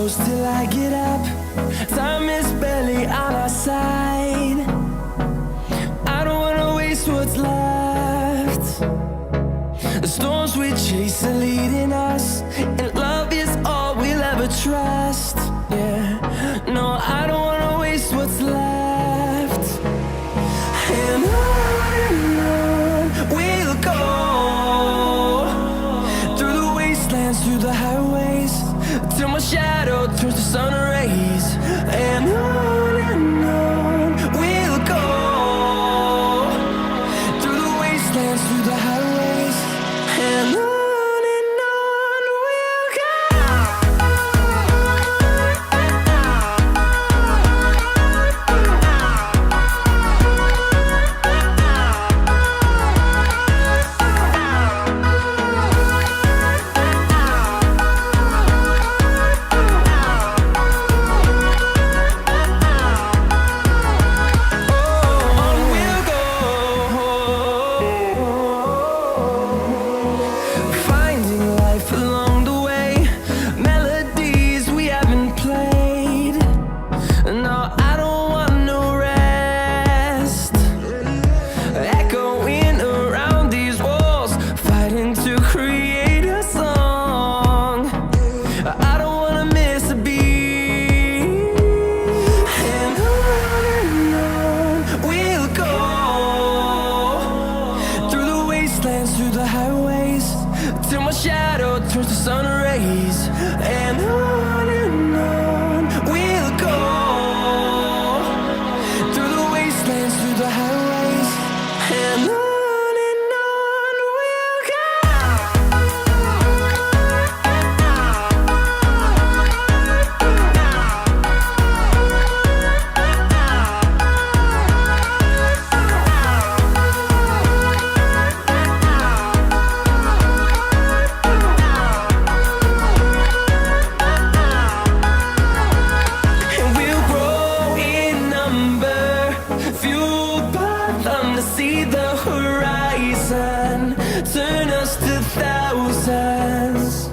close till I get up. Time is barely on our side. I don't wanna waste what's left. The storms we chase are leading us, and love is all we'll ever trust. Yeah, no, I don't wanna waste what's left. And on we'll go, through the wastelands, through the highways, till my shadow turns to sun rays. And on we'll go, through the wastelands, through the highways, and on. Through the highways, till my shadow turns to sun rays. And on we'll go, through the wastelands, through the highways, and on. See the horizon turn us to thousands,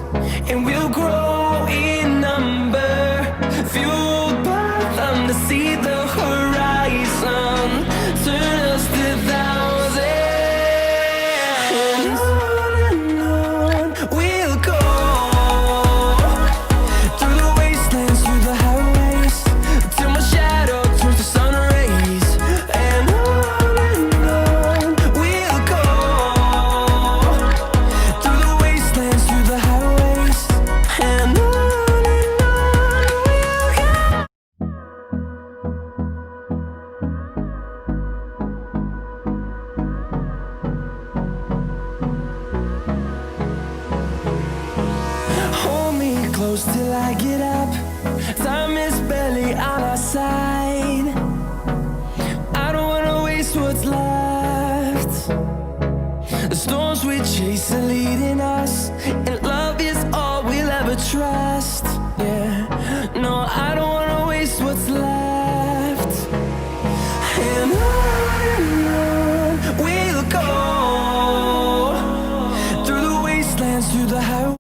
and we'll grow in number, fueled by them to see the horizon turn us to thousands. And on we'll go, through the wastelands, through the highways, till my shadow turns to sun rays. And close till I get up. Time is barely on our side. I don't wanna waste what's left. The storms we chase are leading us, and love is all we'll ever trust. Yeah, no, I don't wanna waste what's left. And on we'll go, through the wastelands, through the highways.